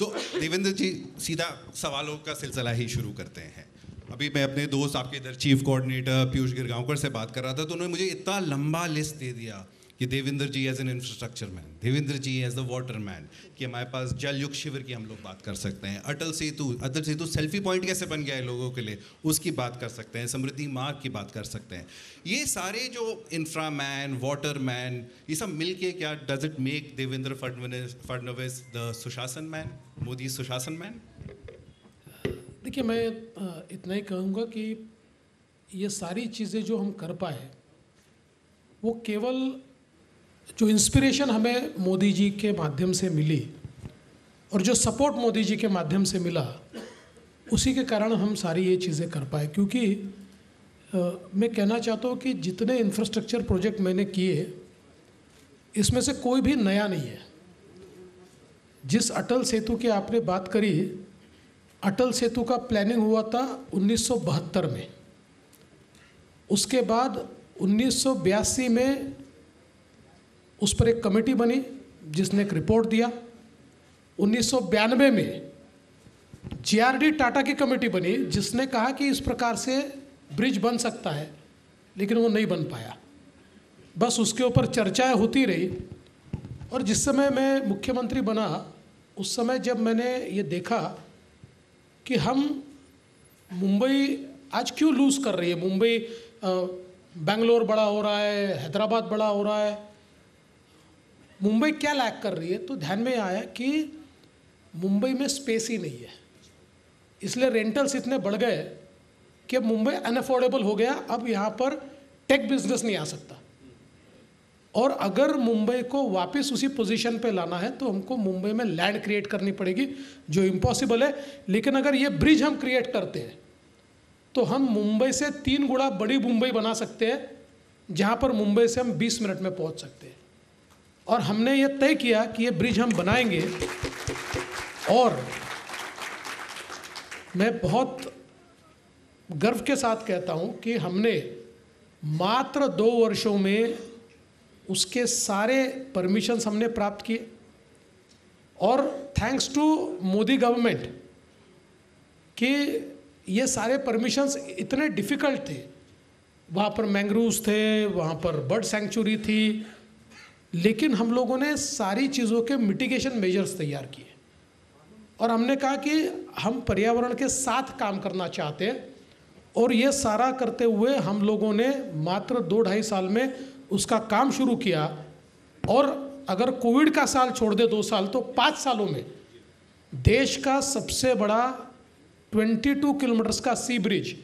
सो देवेंद्र जी, सीधा सवालों का सिलसिला ही शुरू करते हैं। अभी मैं अपने दोस्त आपके इधर चीफ कोऑर्डिनेटर पीयूष गिरगांवकर से बात कर रहा था, तो उन्होंने मुझे इतना लंबा लिस्ट दे दिया कि Devendra ji as an infrastructure man, Devendra ji as the water man, कि हमारे पास जल युग शिविर की हम लोग बात कर सकते हैं, अटल सेतु सेल्फी पॉइंट कैसे बन गया है लोगों के लिए, उसकी बात कर सकते हैं, समृद्धि मार्ग की बात कर सकते हैं। ये सारे जो इंफ्रा मैन, वाटर मैन, ये सब मिल के क्या does it make Devendra Fadnavis the सुशासन मैन, मोदी सुशासन मैन? देखिए, मैं इतना ही कहूँगा कि ये सारी चीज़ें जो हम कर पाए वो केवल जो इंस्पिरेशन हमें मोदी जी के माध्यम से मिली और जो सपोर्ट मोदी जी के माध्यम से मिला, उसी के कारण हम सारी ये चीज़ें कर पाए। क्योंकि मैं कहना चाहता हूँ कि जितने इंफ्रास्ट्रक्चर प्रोजेक्ट मैंने किए, इसमें से कोई भी नया नहीं है। जिस अटल सेतु की आपने बात करी, अटल सेतु का प्लानिंग हुआ था 1972 में। उसके बाद 1982 में उस पर एक कमेटी बनी जिसने एक रिपोर्ट दिया। 1992 में जीआरडी टाटा की कमेटी बनी जिसने कहा कि इस प्रकार से ब्रिज बन सकता है, लेकिन वो नहीं बन पाया। बस उसके ऊपर चर्चाएं होती रही। और जिस समय मैं मुख्यमंत्री बना, उस समय जब मैंने ये देखा कि हम मुंबई आज क्यों लूज़ कर रही है, मुंबई बेंगलोर बड़ा हो रहा है, हैदराबाद बड़ा हो रहा है, मुंबई क्या लैक कर रही है, तो ध्यान में आया कि मुंबई में स्पेस ही नहीं है। इसलिए रेंटल्स इतने बढ़ गए कि अब मुंबई अनअफोर्डेबल हो गया। अब यहाँ पर टेक बिजनेस नहीं आ सकता। और अगर मुंबई को वापस उसी पोजीशन पे लाना है तो हमको मुंबई में लैंड क्रिएट करनी पड़ेगी, जो इम्पॉसिबल है। लेकिन अगर ये ब्रिज हम क्रिएट करते हैं तो हम मुंबई से 3 गुना बड़ी मुंबई बना सकते हैं, जहाँ पर मुंबई से हम 20 मिनट में पहुँच सकते हैं। और हमने ये तय किया कि ये ब्रिज हम बनाएंगे। और मैं बहुत गर्व के साथ कहता हूँ कि हमने मात्र 2 वर्षों में उसके सारे परमिशंस हमने प्राप्त किए। और थैंक्स टू मोदी गवर्नमेंट कि ये सारे परमिशंस इतने डिफ़िकल्ट थे। वहाँ पर मैंग्रोव्स थे, वहाँ पर बर्ड सेंचुरी थी, लेकिन हम लोगों ने सारी चीज़ों के मिटिगेशन मेजर्स तैयार किए। और हमने कहा कि हम पर्यावरण के साथ काम करना चाहते हैं। और ये सारा करते हुए हम लोगों ने मात्र 2-2.5 साल में उसका काम शुरू किया। और अगर कोविड का साल छोड़ दे 2 साल, तो 5 सालों में देश का सबसे बड़ा 22 किलोमीटर्स का सी ब्रिज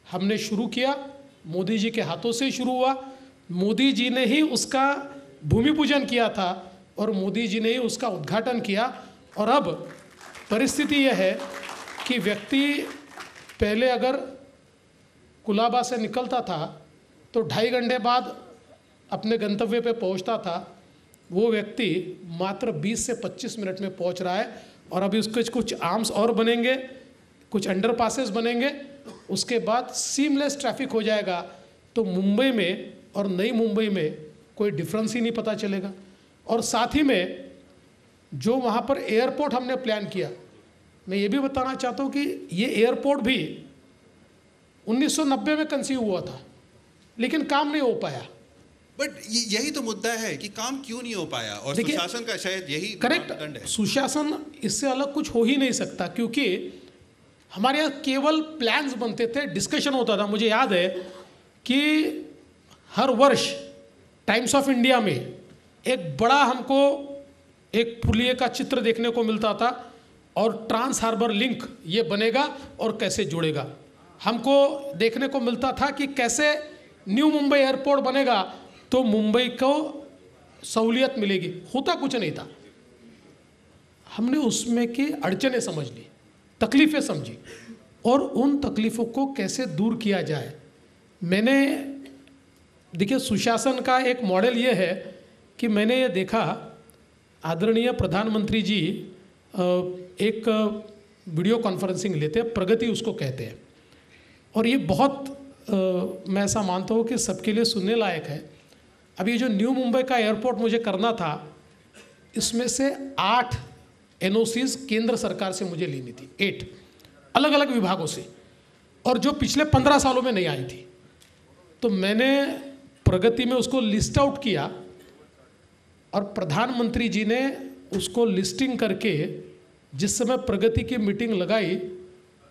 हमने शुरू किया। मोदी जी के हाथों से शुरू हुआ। मोदी जी ने ही उसका भूमि पूजन किया था और मोदी जी ने ही उसका उद्घाटन किया। और अब परिस्थिति यह है कि व्यक्ति पहले अगर कुलाबा से निकलता था तो 2.5 घंटे बाद अपने गंतव्य पे पहुंचता था, वो व्यक्ति मात्र 20 से 25 मिनट में पहुंच रहा है। और अभी उसके कुछ आर्म्स और बनेंगे, कुछ अंडर पासेस बनेंगे, उसके बाद सीमलेस ट्रैफिक हो जाएगा। तो मुंबई में और नई मुंबई में कोई डिफरेंस ही नहीं पता चलेगा। और साथ ही में जो वहाँ पर एयरपोर्ट हमने प्लान किया, मैं ये भी बताना चाहता हूँ कि ये एयरपोर्ट भी 1990 में कंसीव हुआ था, लेकिन काम नहीं हो पाया। बट यही तो मुद्दा है कि काम क्यों नहीं हो पाया, और सुशासन का शायद यही मापदंड है। सुशासन इससे अलग कुछ हो ही नहीं सकता, क्योंकि हमारे यहाँ केवल प्लान्स बनते थे, डिस्कशन होता था। मुझे याद है कि हर वर्ष टाइम्स ऑफ इंडिया में एक बड़ा हमको एक पुलिये का चित्र देखने को मिलता था, और ट्रांस हार्बर लिंक ये बनेगा और कैसे जुड़ेगा। हमको देखने को मिलता था कि कैसे न्यू मुंबई एयरपोर्ट बनेगा तो मुंबई को सहूलियत मिलेगी। होता कुछ नहीं था। हमने उसमें की अड़चनें समझ ली, तकलीफ़ें समझी, और उन तकलीफ़ों को कैसे दूर किया जाए। मैंने देखिए, सुशासन का एक मॉडल ये है कि मैंने ये देखा, आदरणीय प्रधानमंत्री जी एक वीडियो कॉन्फ्रेंसिंग लेते हैं, प्रगति उसको कहते हैं, और ये बहुत मैं ऐसा मानता हूँ कि सबके लिए सुनने लायक है। अब ये जो न्यू मुंबई का एयरपोर्ट मुझे करना था, इसमें से 8 एनओसीज केंद्र सरकार से मुझे लेनी थी, 8 अलग अलग विभागों से, और जो पिछले 15 सालों में नहीं आई थी। तो मैंने प्रगति में उसको लिस्ट आउट किया और प्रधानमंत्री जी ने उसको लिस्टिंग करके जिस समय प्रगति की मीटिंग लगाई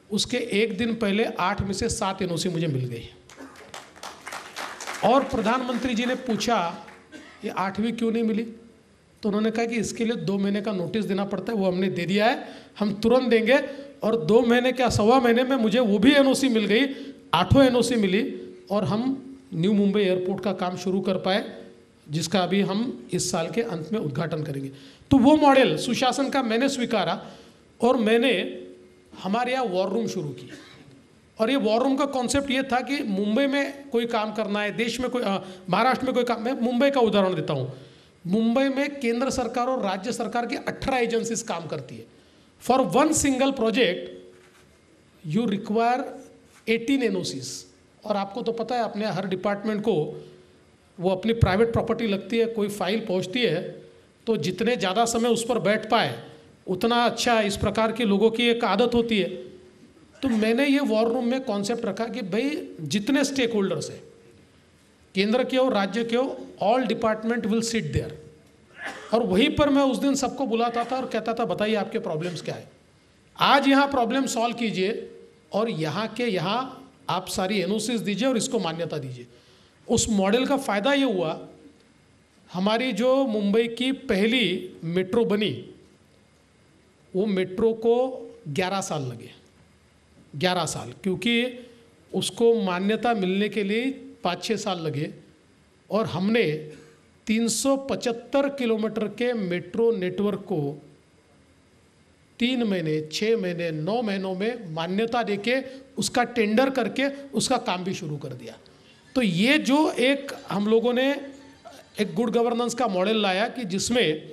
उसके एक दिन पहले 8 में से 7 एनओसी मुझे मिल गई। और प्रधानमंत्री जी ने पूछा ये 8वीं क्यों नहीं मिली, तो उन्होंने कहा कि इसके लिए 2 महीने का नोटिस देना पड़ता है, वो हमने दे दिया है, हम तुरंत देंगे। और 2 महीने क्या 1.25 महीने में मुझे वो भी एनओसी मिल गई, 8 एनओसी मिली, और हम न्यू मुंबई एयरपोर्ट का काम शुरू कर पाए, जिसका अभी हम इस साल के अंत में उद्घाटन करेंगे। तो वो मॉडल सुशासन का मैंने स्वीकारा और मैंने हमारे यहाँ वॉर रूम शुरू की। और ये वॉर रूम का कॉन्सेप्ट ये था कि मुंबई में कोई काम करना है, देश में कोई महाराष्ट्र में कोई काम, मैं मुंबई का उदाहरण देता हूँ। मुंबई में केंद्र सरकार और राज्य सरकार की 18 एजेंसीज काम करती है। For one single project you require 18 NOCs. और आपको तो पता है अपने हर डिपार्टमेंट को वो अपनी प्राइवेट प्रॉपर्टी लगती है, कोई फाइल पहुंचती है तो जितने ज़्यादा समय उस पर बैठ पाए उतना अच्छा। इस प्रकार के लोगों की एक आदत होती है। तो मैंने ये वॉर रूम में कॉन्सेप्ट रखा कि भाई जितने स्टेक होल्डर्स हैं, केंद्र के हो राज्य के हो, all department will sit there. और वहीं पर मैं उस दिन सबको बुलाता था और कहता था बताइए आपके प्रॉब्लम्स क्या है, आज यहाँ प्रॉब्लम सॉल्व कीजिए और यहाँ के यहाँ आप सारी एनओसीज दीजिए और इसको मान्यता दीजिए। उस मॉडल का फ़ायदा ये हुआ, हमारी जो मुंबई की पहली मेट्रो बनी वो मेट्रो को 11 साल लगे, 11 साल, क्योंकि उसको मान्यता मिलने के लिए 5-6 साल लगे। और हमने 375 किलोमीटर के मेट्रो नेटवर्क को 3 महीने, 6 महीने, 9 महीनों में मान्यता देके उसका टेंडर करके उसका काम भी शुरू कर दिया। तो ये जो एक हम लोगों ने एक गुड गवर्नेंस का मॉडल लाया कि जिसमें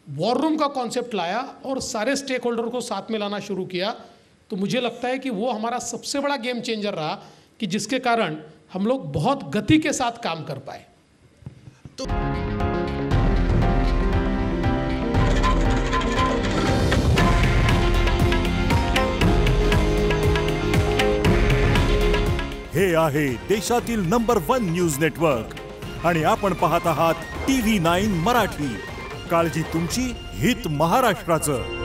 वॉर रूम का कॉन्सेप्ट लाया और सारे स्टेक होल्डर को साथ में लाना शुरू किया, तो मुझे लगता है कि वो हमारा सबसे बड़ा गेम चेंजर रहा कि जिसके कारण हम लोग बहुत गति के साथ काम कर पाए। तो हे आहे देशातील नंबर 1 न्यूज नेटवर्क आणि आपण पाहत आहात TV9 मराठी। काळजी तुमची, हित महाराष्ट्राचं।